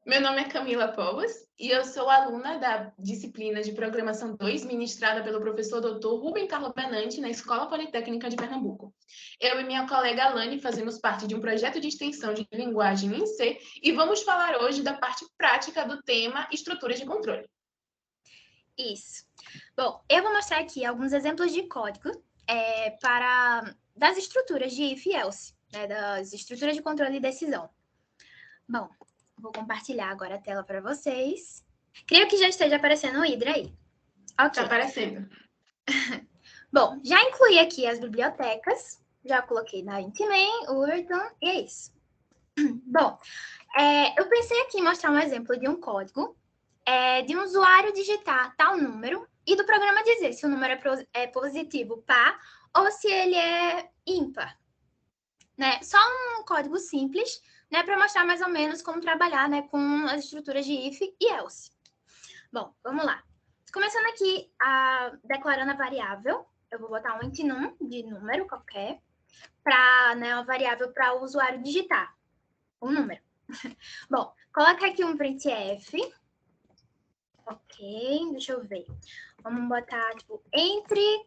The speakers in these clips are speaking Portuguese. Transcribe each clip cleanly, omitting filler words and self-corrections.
Meu nome é Camila Povas e eu sou aluna da disciplina de Programação 2, ministrada pelo professor Dr. Rubem Carlo Benante, na Escola Politécnica de Pernambuco. Eu e minha colega Alane fazemos parte de um projeto de extensão de linguagem em C e vamos falar hoje da parte prática do tema estruturas de controle. Isso. Bom, eu vou mostrar aqui alguns exemplos de código das estruturas de if e else, né, das estruturas de controle e decisão. Bom, vou compartilhar agora a tela para vocês. Creio que já esteja aparecendo o Hydra aí. Ok. Está aparecendo. Bom, já incluí aqui as bibliotecas, já coloquei na Intmain, Overton, e é isso. Bom, eu pensei aqui em mostrar um exemplo de um código de um usuário digitar tal número e do programa dizer se o número é positivo, par, ou se ele é ímpar. Né? Só um código simples, né, para mostrar mais ou menos como trabalhar, né, com as estruturas de if e else. Bom, vamos lá. Começando aqui, declarando a variável, eu vou botar um int num de número qualquer, para, né, uma variável para o usuário digitar um número. Bom, coloca aqui um printf. Ok, deixa eu ver. Vamos botar, tipo, entre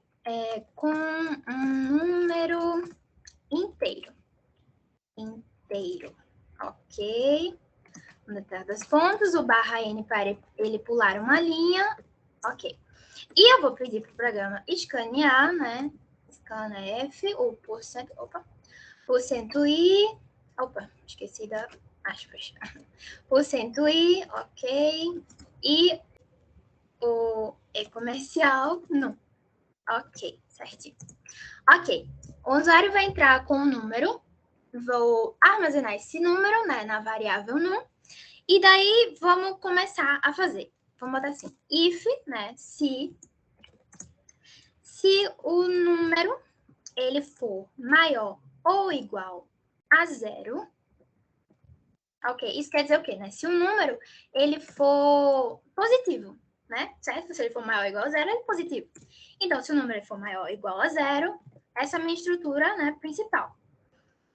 com um número inteiro. Ok. No das pontos, o /n para ele pular uma linha. Ok. E eu vou pedir para o programa escanear, né? Scanf, o porcento. Opa. Porcento i. Opa, esqueci da aspas. Porcento i, ok. E o e-comercial, não. Ok, certinho. Ok. O usuário vai entrar com um número. Vou armazenar esse número, né, na variável num. E daí, vamos começar a fazer. Vamos botar assim, if, né, se o número, ele for maior ou igual a 0, ok, isso quer dizer o quê, né? Se o número, ele for positivo, né, certo? Se ele for maior ou igual a 0, ele é positivo. Então, se o número for maior ou igual a 0, essa é a minha estrutura, né, principal.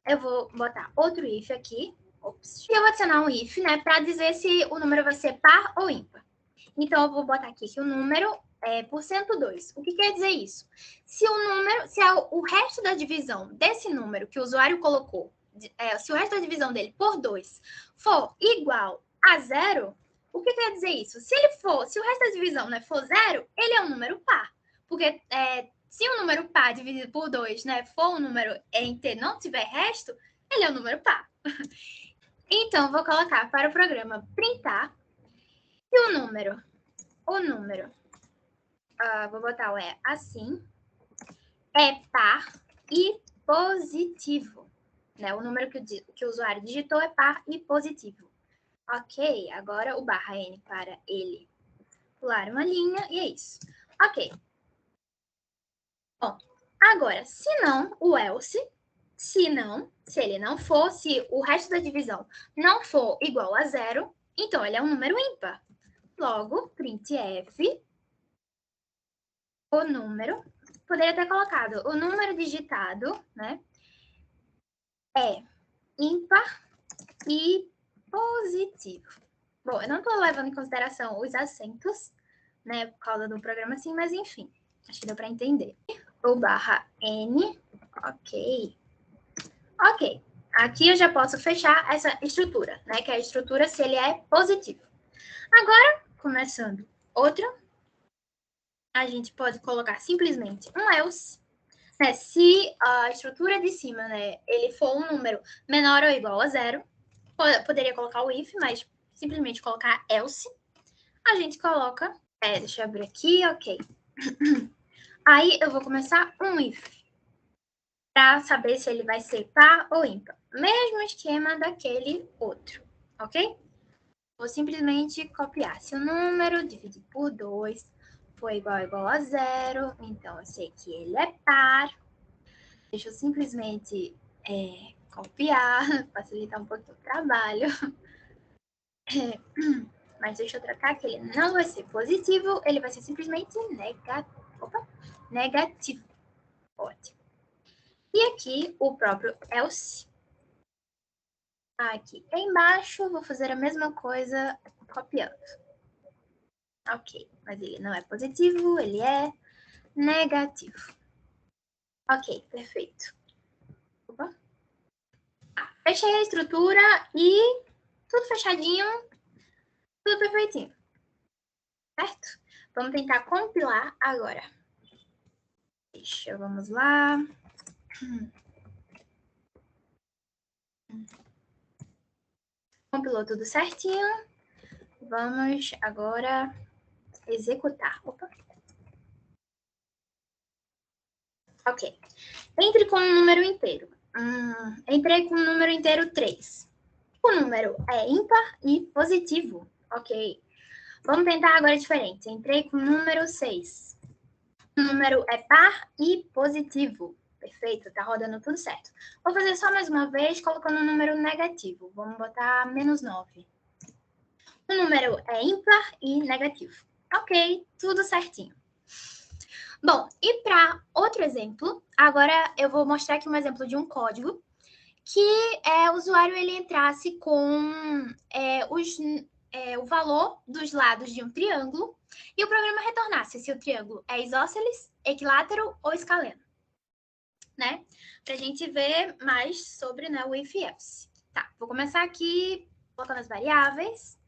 Eu vou botar outro if aqui. Ops. E eu vou adicionar um if, né, para dizer se o número vai ser par ou ímpar. Então, eu vou botar aqui que o número é %2. O que quer dizer isso? Se o resto da divisão desse número que o usuário colocou, se o resto da divisão dele por 2 for igual a 0, o que quer dizer isso? Se o resto da divisão, né, for 0, ele é um número par. Porque se um número par dividido por 2, né, for um número inteiro, não tiver resto, ele é um número par. Então, vou colocar para o programa printar que o número, vou botar o assim, é par e positivo. Né? O número que o usuário digitou é par e positivo. Ok, agora o /n para ele pular uma linha e é isso. Ok. Bom, agora, se não, o else, se ele não for, se o resto da divisão não for igual a 0, então ele é um número ímpar. Logo, printf, o número, poderia ter colocado o número digitado, né, é ímpar e positivo. Bom, eu não estou levando em consideração os acentos, né, por causa do programa assim, mas enfim, acho que deu para entender. O /n, ok. Ok, aqui eu já posso fechar essa estrutura, né, que é a estrutura se ele é positivo. Agora, começando outra, a gente pode colocar simplesmente um else, né, se a estrutura de cima, né, ele for um número menor ou igual a 0, poderia colocar o if, mas simplesmente colocar else, a gente coloca, deixa eu abrir aqui, ok. Aí eu vou começar um if, para saber se ele vai ser par ou ímpar. Mesmo esquema daquele outro, ok? Vou simplesmente copiar. Se o número dividido por 2 for igual a 0, então eu sei que ele é par. Deixa eu simplesmente copiar, facilitar um pouquinho o trabalho. Mas deixa eu trocar que ele não vai ser positivo, ele vai ser simplesmente negativo. Ótimo. E aqui o próprio else Aqui embaixo, vou fazer a mesma coisa copiando. Ok, mas ele não é positivo, ele é negativo. Ok, perfeito. Opa. Fechei a estrutura e tudo fechadinho, tudo perfeitinho. Certo? Vamos tentar compilar agora. Vamos lá. Compilou tudo certinho. Vamos agora executar. Opa. Ok. Entre com um número inteiro. Entrei com um número inteiro 3. O número é ímpar e positivo. Ok. Vamos tentar agora diferente. Entrei com o número 6. O número é par e positivo. Perfeito, tá rodando tudo certo. Vou fazer só mais uma vez, colocando um número negativo. Vamos botar -9. O número é ímpar e negativo. Ok, tudo certinho. Bom, e para outro exemplo, agora eu vou mostrar aqui um exemplo de um código que o usuário ele entrasse com o valor dos lados de um triângulo e o programa retornasse se o triângulo é isósceles, equilátero ou escaleno, né? Para a gente ver mais sobre, né, o if-else. Tá, vou começar aqui colocando as variáveis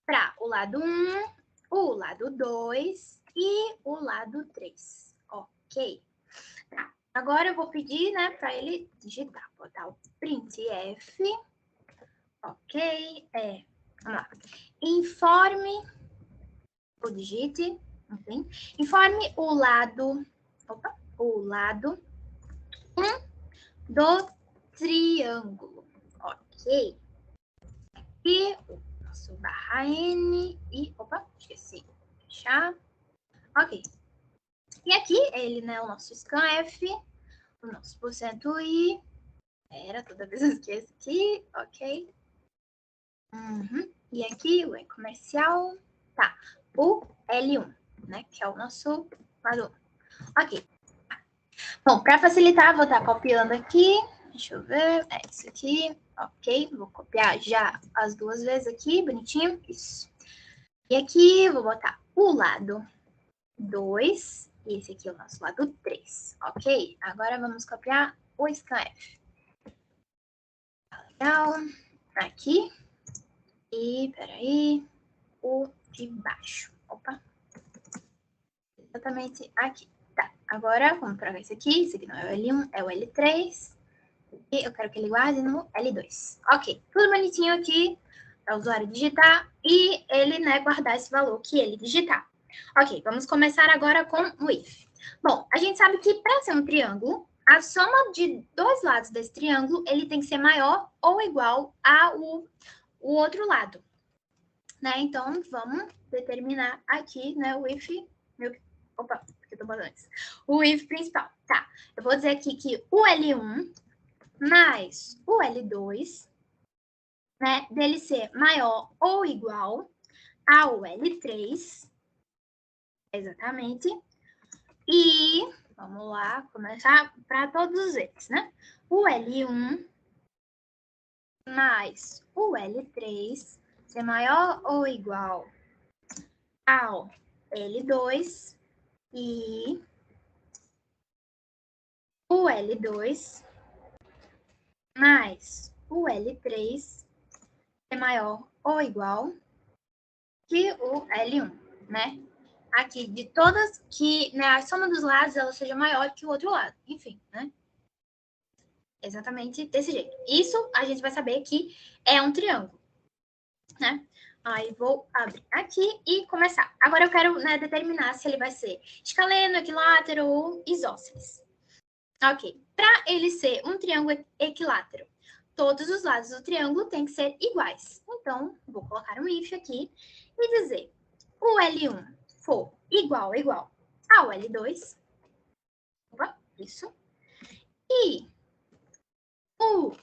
para o lado 1, o lado 2 e o lado 3. Ok. Tá. Agora eu vou pedir, né, para ele digitar. Vou botar o printf. Ok. Vamos lá. Informe, ou digite, enfim. Informe o lado 1 do triângulo. Ok. E o nosso /n e... Opa, esqueci. Fechar. Ok. E aqui, ele, né, o nosso scanf, o nosso %i. Toda vez eu esqueço aqui. Ok. E aqui, o comercial. Tá. O L1, né, que é o nosso lado 1. Ok. Bom, para facilitar, vou estar copiando aqui. Deixa eu ver. É isso aqui. Ok. Vou copiar já as duas vezes aqui, bonitinho. Isso. E aqui, vou botar o lado 2. E esse aqui é o nosso lado 3. Ok. Agora vamos copiar o scanf. Legal. Aqui. E, peraí, o de baixo. Opa. Exatamente aqui. Tá. Agora, vamos trocar esse aqui. Esse aqui não é o L1, é o L3. E eu quero que ele guarde no L2. Ok. Tudo bonitinho aqui para o usuário digitar e ele, né, guardar esse valor que ele digitar. Ok. Vamos começar agora com o if. Bom, a gente sabe que para ser um triângulo, a soma de dois lados desse triângulo, ele tem que ser maior ou igual ao outro lado, né? Então, vamos determinar aqui, né, o if... Opa, porque eu tô botando isso. O if principal, tá. Eu vou dizer aqui que o L1 mais o L2, né, dele ser maior ou igual ao L3, exatamente. E, vamos lá, começar para todos os eles, né? O L1 mais o L3 ser maior ou igual ao L2 e o L2 mais o L3 é maior ou igual que o L1, né? Aqui, de todas, que, né, a soma dos lados ela seja maior que o outro lado. Enfim, né? Exatamente desse jeito. Isso a gente vai saber que é um triângulo, né? Aí vou abrir aqui e começar. Agora eu quero, né, determinar se ele vai ser escaleno, equilátero ou isósceles. Ok. Para ele ser um triângulo equilátero, todos os lados do triângulo têm que ser iguais. Então, vou colocar um if aqui e dizer o L1 for igual ao L2. Opa, isso. E o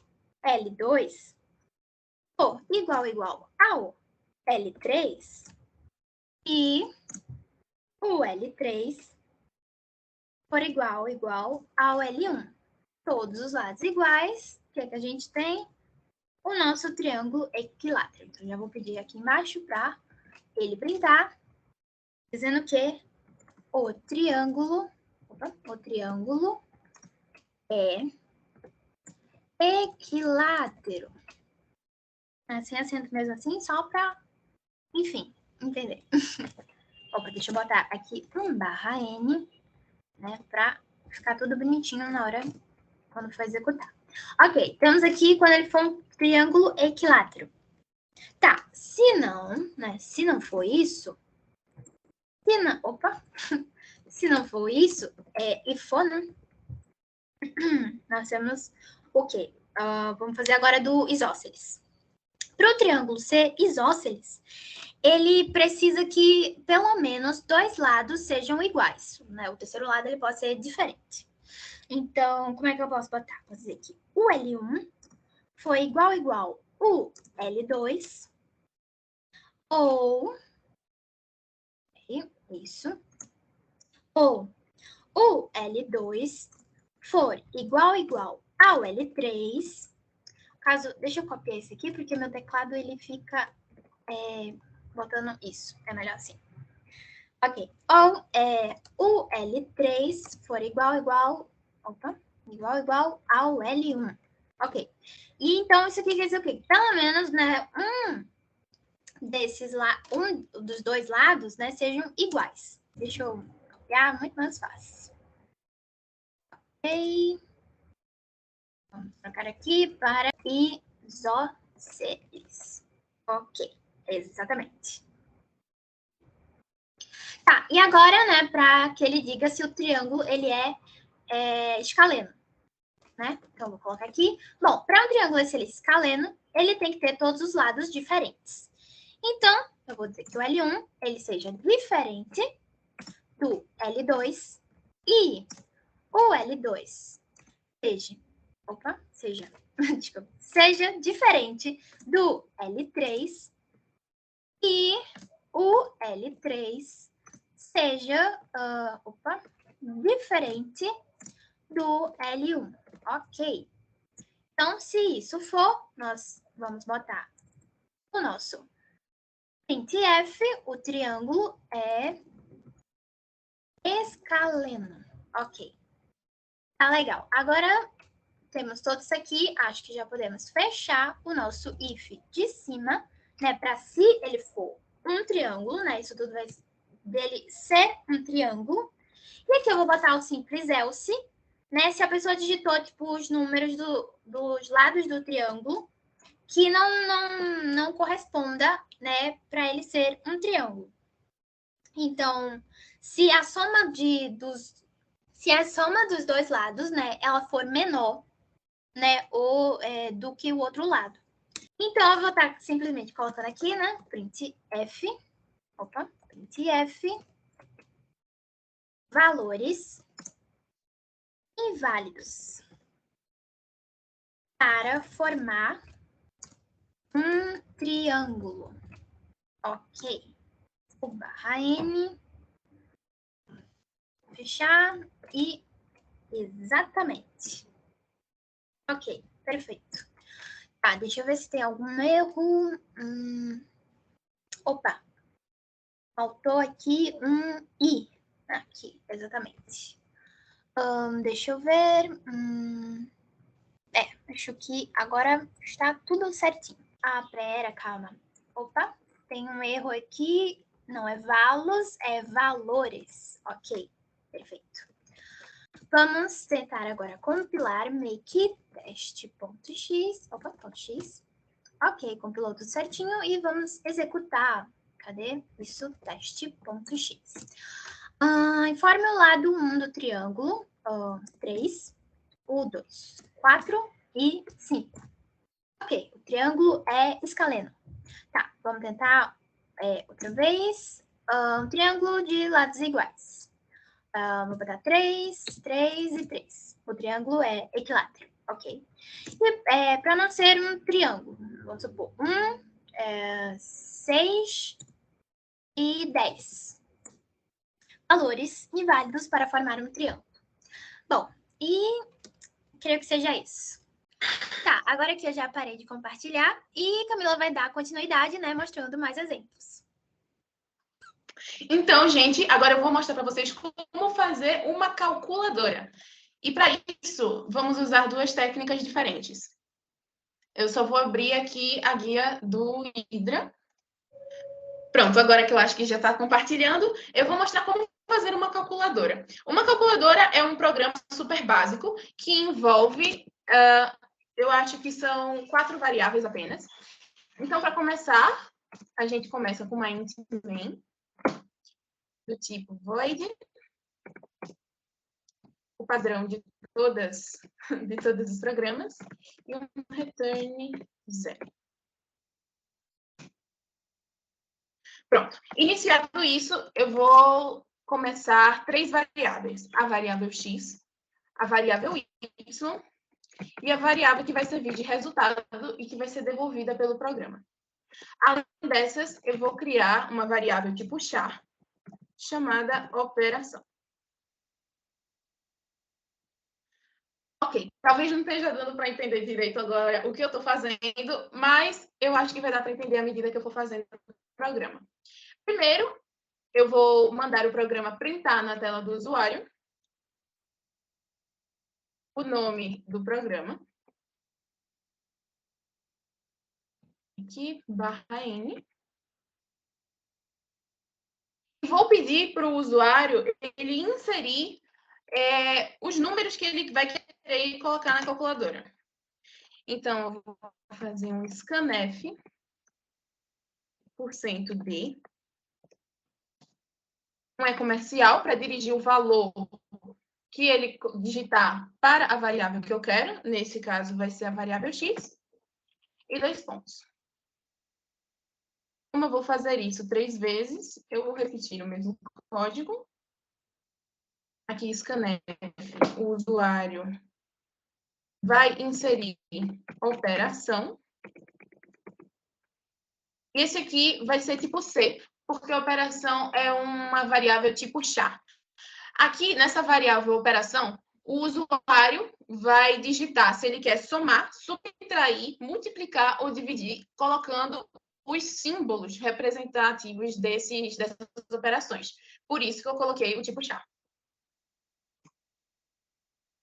L2 for igual ao L3. E o L3 for igual ao L1. Todos os lados iguais. O que é que a gente tem? o nosso triângulo equilátero. Então, já vou pedir aqui embaixo para ele printar, dizendo que o triângulo é equilátero. Sem acento mesmo assim, só para, enfim, entender. Opa, deixa eu botar aqui /N, né, para ficar tudo bonitinho na hora quando for executar. Ok, temos aqui quando ele for um triângulo equilátero. Tá, se não, né, se não for isso, se não for isso, e for, né, nós temos o quê? Vamos fazer agora do isósceles. Para o triângulo ser isósceles, ele precisa que pelo menos 2 lados sejam iguais, né? O terceiro lado ele pode ser diferente. Então, como é que eu posso botar? Vou dizer que o L1 foi igual o L2, ou isso, ou o L2 for igual ao L3. Caso, deixa eu copiar esse aqui, porque meu teclado ele fica botando isso. É melhor assim. Ok. Ou o L3 for igual ao L1. Ok. E então, isso aqui quer dizer o quê? Pelo menos, né, um dos 2 lados, né, sejam iguais. Deixa eu copiar, muito mais fácil. Ok. Vamos trocar aqui para isósceles. Ok, exatamente. Tá, e agora, né, para que ele diga se o triângulo ele é escaleno, né? Então, vou colocar aqui. Bom, para um triângulo ser escaleno, ele tem que ter todos os lados diferentes. Então, eu vou dizer que o L1 ele seja diferente do L2 e o L2 seja diferente do L3 e o L3 seja diferente do L1. Ok. Então, se isso for, nós vamos botar o nosso printf, o triângulo é escaleno. Ok. Tá legal. Agora, temos todos isso aqui. Acho que já podemos fechar o nosso if de cima, né? Para se ele for um triângulo, né? Isso tudo vai dele ser um triângulo. E aqui eu vou botar o simples else, né? Se a pessoa digitou, tipo, os números dos lados do triângulo, que não corresponda, né? Para ele ser um triângulo. Então, se a soma dos 2 lados, né? Ela for menor, né, do que o outro lado. Então, eu vou estar simplesmente colocando aqui, né, printf valores inválidos para formar um triângulo. Ok. O /N, fechar e exatamente. Ok, perfeito. Tá, deixa eu ver se tem algum erro. Opa, faltou aqui um I. Aqui, exatamente. Deixa eu ver. Acho que agora está tudo certinho. Pera, calma. Opa, tem um erro aqui. Não é valos, é valores. Ok, perfeito. Vamos tentar agora compilar make teste.x. Opa, .x. Ok, compilou tudo certinho e vamos executar. Cadê? Isso, teste.x. Informe o lado 1 do triângulo 3, o 2, 4 e 5. Ok, o triângulo é escaleno. Tá, vamos tentar outra vez. Um triângulo de lados iguais. Vou botar 3, 3 e 3. O triângulo é equilátero, ok? E para não ser um triângulo, vamos supor 6 e 10. Valores inválidos para formar um triângulo. Bom, e creio que seja isso. Tá, agora que eu já parei de compartilhar e Camila vai dar continuidade, né, mostrando mais exemplos. Então, gente, agora eu vou mostrar para vocês como fazer uma calculadora. E para isso, vamos usar duas técnicas diferentes. Eu só vou abrir aqui a guia do Hydra. Pronto, agora que eu acho que já está compartilhando, eu vou mostrar como fazer uma calculadora. Uma calculadora é um programa super básico que envolve, eu acho que são 4 variáveis apenas. Então, para começar, a gente começa com uma int main, do tipo void, o padrão de todos os programas, e um return 0. Pronto. Iniciado isso, eu vou começar 3 variáveis. A variável x, a variável y e a variável que vai servir de resultado e que vai ser devolvida pelo programa. Além dessas, eu vou criar uma variável tipo char, chamada operação. Ok, talvez não esteja dando para entender direito agora o que eu estou fazendo, mas eu acho que vai dar para entender à medida que eu for fazendo o programa. Primeiro, eu vou mandar o programa printar na tela do usuário o nome do programa. Aqui, /n. Vou pedir para o usuário ele inserir os números que ele vai querer colocar na calculadora. Então, eu vou fazer um scanf %d. Um é comercial para dirigir o valor que ele digitar para a variável que eu quero. Nesse caso, vai ser a variável x. E 2 pontos. Como eu vou fazer isso 3 vezes, eu vou repetir o mesmo código. Aqui, scanf, o usuário vai inserir operação. Esse aqui vai ser tipo C, porque a operação é uma variável tipo char. Aqui, nessa variável operação, o usuário vai digitar se ele quer somar, subtrair, multiplicar ou dividir, colocando os símbolos representativos dessas operações. Por isso que eu coloquei o tipo char.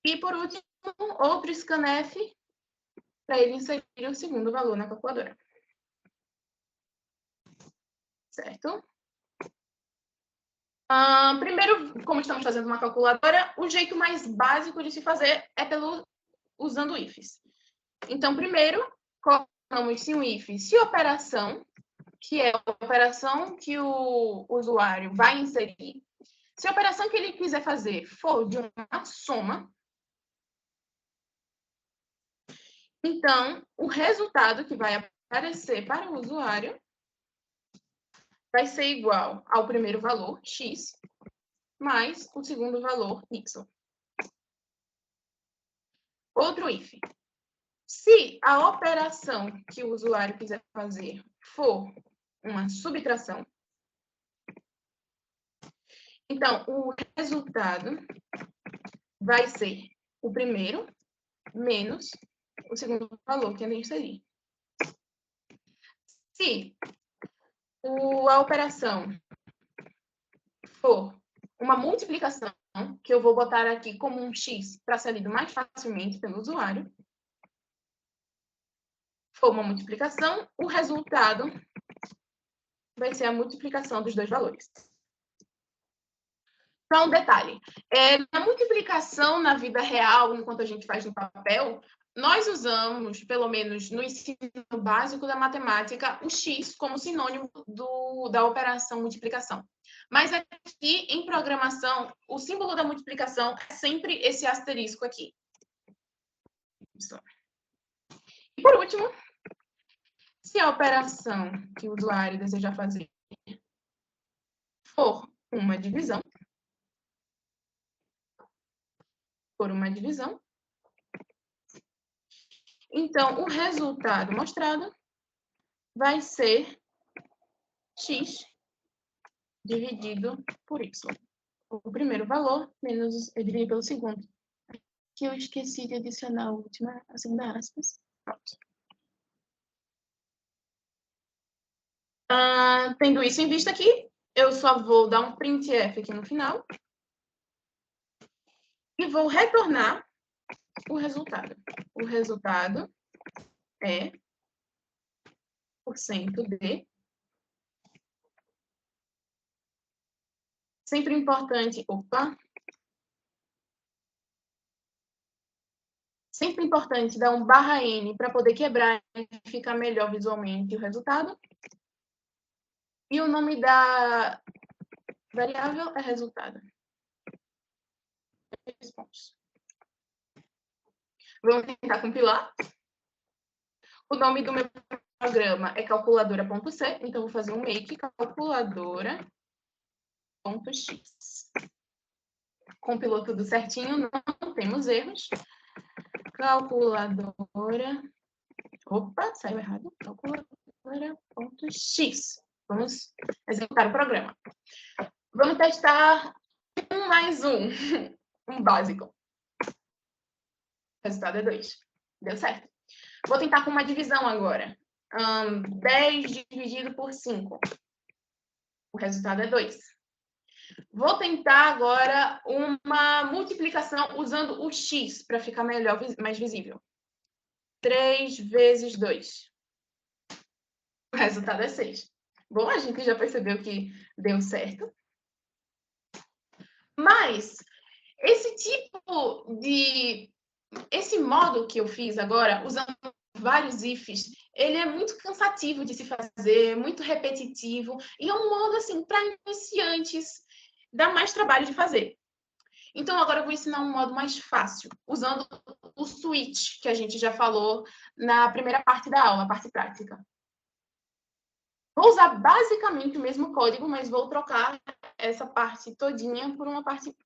E, por último, outro scanf para ele inserir o segundo valor na calculadora. Certo? Primeiro, como estamos fazendo uma calculadora, o jeito mais básico de se fazer é usando ifs. Então, primeiro, colocamos se um if, se operação, que é a operação que o usuário vai inserir, se a operação que ele quiser fazer for de uma soma, então, o resultado que vai aparecer para o usuário vai ser igual ao primeiro valor, x, mais o segundo valor, y. Outro if. Se a operação que o usuário quiser fazer for uma subtração, então, o resultado vai ser o primeiro menos o segundo valor que a gente inserir. Se a operação for uma multiplicação, que eu vou botar aqui como um x para ser lido mais facilmente pelo usuário, for uma multiplicação, o resultado vai ser a multiplicação dos dois valores. Só um detalhe, na multiplicação na vida real, enquanto a gente faz no papel, nós usamos, pelo menos no ensino básico da matemática, o x como sinônimo da operação multiplicação. Mas aqui, em programação, o símbolo da multiplicação é sempre esse asterisco aqui. E, por último, se a operação que o usuário deseja fazer for uma divisão, então, o resultado mostrado vai ser x dividido por y. O primeiro valor menos dividido pelo segundo. que eu esqueci de adicionar a última, a segunda aspas. Pronto. Tendo isso em vista aqui, eu só vou dar um printf aqui no final e vou retornar o resultado. O resultado é % de. Sempre importante, sempre importante dar um /n para poder quebrar e ficar melhor visualmente o resultado. E o nome da variável é resultado. 3 pontos. Vamos tentar compilar. O nome do meu programa é calculadora.c, então vou fazer um make calculadora.x. Compilou tudo certinho, não temos erros. Calculadora. Opa, saiu errado. Calculadora.x. Vamos executar o programa. Vamos testar 1 mais 1. Um básico. O resultado é 2. Deu certo. Vou tentar com uma divisão agora. 10 dividido por 5. O resultado é 2. Vou tentar agora uma multiplicação usando o x para ficar melhor, mais visível. 3 vezes 2. O resultado é 6. Bom, a gente já percebeu que deu certo. Mas esse modo que eu fiz agora, usando vários ifs, ele é muito cansativo de se fazer, muito repetitivo, e é um modo, assim, para iniciantes, dá mais trabalho de fazer. Então, agora eu vou ensinar um modo mais fácil, usando o switch, que a gente já falou na primeira parte da aula, a parte prática. Vou usar basicamente o mesmo código, mas vou trocar essa parte todinha por uma parte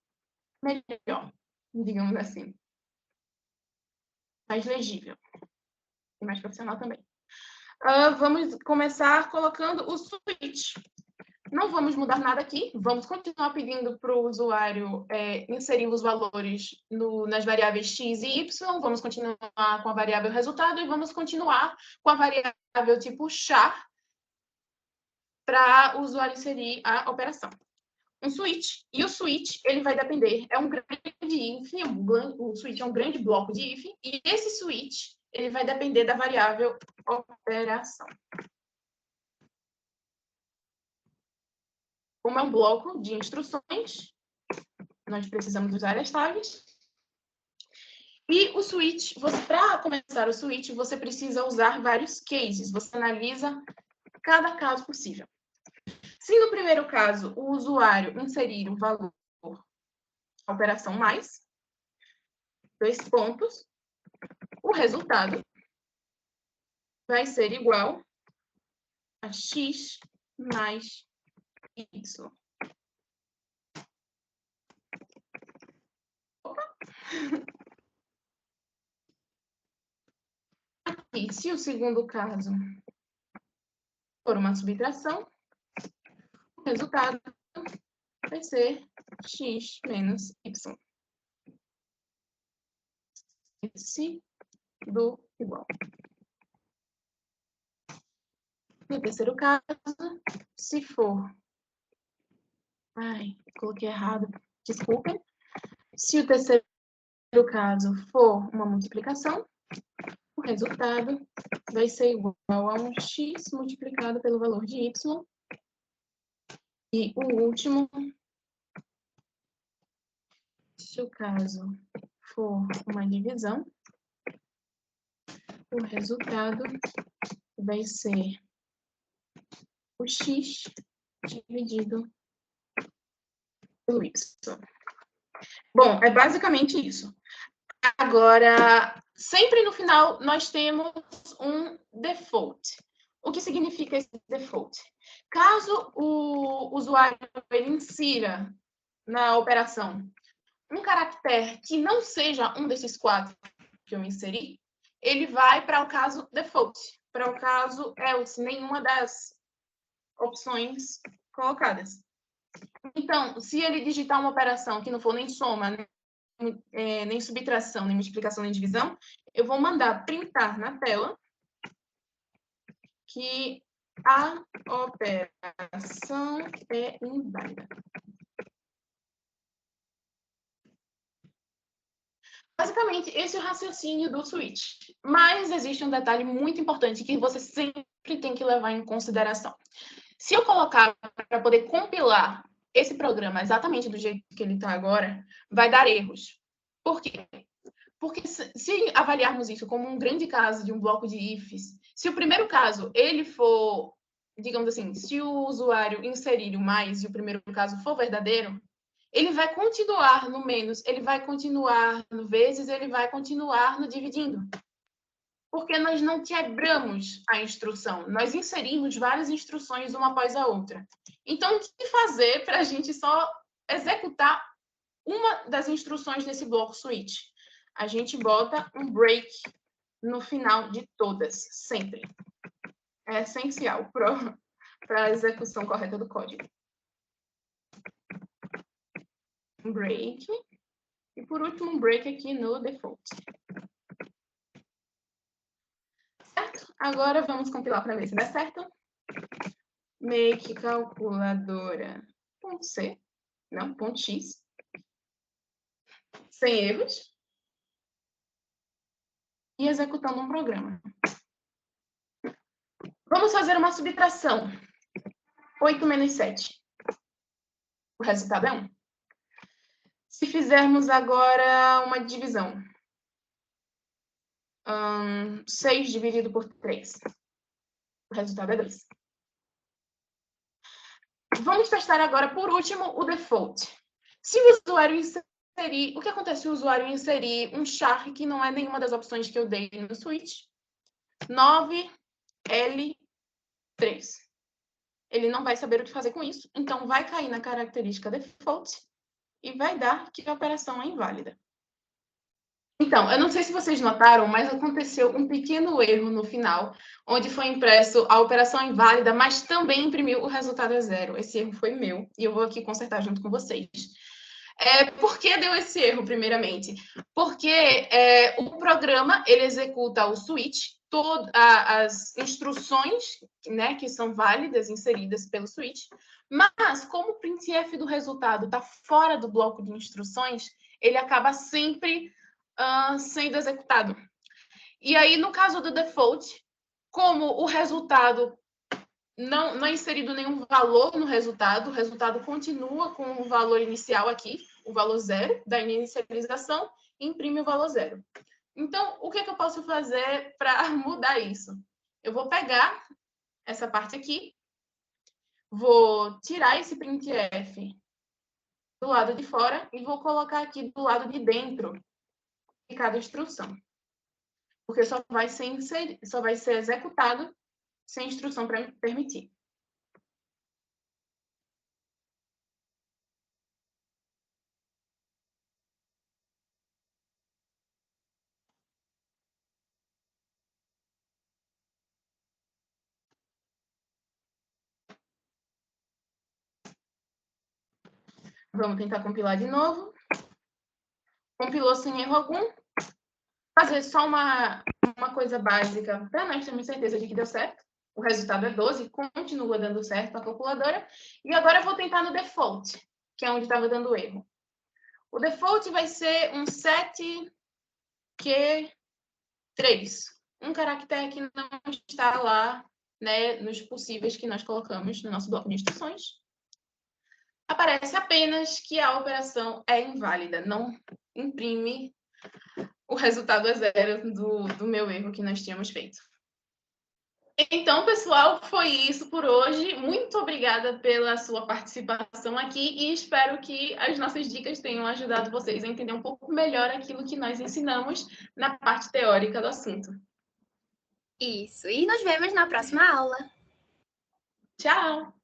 melhor, digamos assim. Mais legível. E mais profissional também. Vamos começar colocando o switch. Não vamos mudar nada aqui. Vamos continuar pedindo para o usuário inserir os valores nas variáveis x e y. Vamos continuar com a variável resultado e vamos continuar com a variável tipo char para o usuário inserir a operação. Um switch. E o switch, ele vai depender, é um grande if, o switch é um grande bloco de if, e esse switch, ele vai depender da variável operação. Como é um bloco de instruções, nós precisamos usar as tags. E o switch, para começar o switch, você precisa usar vários cases. Você analisa cada caso possível. Se no primeiro caso o usuário inserir o valor operação mais, 2 pontos, o resultado vai ser igual a x mais y. Opa! Aqui, se o segundo caso for uma subtração, o resultado vai ser x menos y. Esse do igual. No terceiro caso, se for... Ai, coloquei errado, desculpem. Se o terceiro caso for uma multiplicação, o resultado vai ser igual a um x multiplicado pelo valor de y. E o último, se o caso for uma divisão, o resultado vai ser o x dividido pelo y. Bom, é basicamente isso. Agora, sempre no final, nós temos um default. O que significa esse default? Caso o usuário ele insira na operação um caractere que não seja um desses 4 que eu inseri, ele vai para o caso default, para o caso else, nenhuma das opções colocadas. Então, se ele digitar uma operação que não for nem soma, nem subtração, nem multiplicação, nem divisão, eu vou mandar printar na tela que a operação é inválida. Basicamente, esse é o raciocínio do switch. Mas existe um detalhe muito importante que você sempre tem que levar em consideração. Se eu colocar para poder compilar esse programa exatamente do jeito que ele está agora, vai dar erros. Por quê? Porque se avaliarmos isso como um grande caso de um bloco de ifs, se o primeiro caso ele for, digamos assim, se o usuário inserir o mais e o primeiro caso for verdadeiro, ele vai continuar no menos, ele vai continuar no vezes, ele vai continuar no dividindo. Porque nós não quebramos a instrução, nós inserimos várias instruções uma após a outra. Então, o que fazer para a gente só executar uma das instruções desse bloco switch? A gente bota um break no final de todas, sempre. É essencial para a execução correta do código. Um break. E, por último, um break aqui no default. Certo? Agora, vamos compilar para ver se dá certo. Make calculadora.c, não, .x. Sem erros. E executando um programa. Vamos fazer uma subtração. 8 menos 7. O resultado é 1. Se fizermos agora uma divisão. 6 dividido por 3. O resultado é 2. Vamos testar agora, por último, o default. Se o usuário inserir... O que acontece se o usuário inserir um char que não é nenhuma das opções que eu dei no switch? 9L3. Ele não vai saber o que fazer com isso, então vai cair na característica default e vai dar que a operação é inválida. Então, eu não sei se vocês notaram, mas aconteceu um pequeno erro no final, onde foi impresso a operação inválida, mas também imprimiu o resultado é 0. Esse erro foi meu, e eu vou aqui consertar junto com vocês. Por que deu esse erro, primeiramente? Porque o programa, ele executa o switch, as instruções, né, que são válidas, inseridas pelo switch, mas como o printf do resultado está fora do bloco de instruções, ele acaba sempre sendo executado. E aí, no caso do default, como o resultado não é inserido nenhum valor no resultado, o resultado continua com o valor inicial aqui, o valor 0 da inicialização, e imprime o valor 0. Então, o que eu posso fazer para mudar isso? Eu vou pegar essa parte aqui, vou tirar esse printf do lado de fora e vou colocar aqui do lado de dentro de cada instrução. Porque só vai ser executado sem instrução para permitir. Vamos tentar compilar de novo. Compilou sem erro algum. Fazer só uma coisa básica para nós termos certeza de que deu certo. O resultado é 12, continua dando certo a calculadora. E agora eu vou tentar no default, que é onde estava dando erro. O default vai ser um 7Q3. Um caractere que não está lá, né, nos possíveis que nós colocamos no nosso bloco de instruções. Aparece apenas que a operação é inválida, não imprime o resultado é 0 do meu erro que nós tínhamos feito. Então, pessoal, foi isso por hoje. Muito obrigada pela sua participação aqui e espero que as nossas dicas tenham ajudado vocês a entender um pouco melhor aquilo que nós ensinamos na parte teórica do assunto. Isso, e nos vemos na próxima aula. Tchau!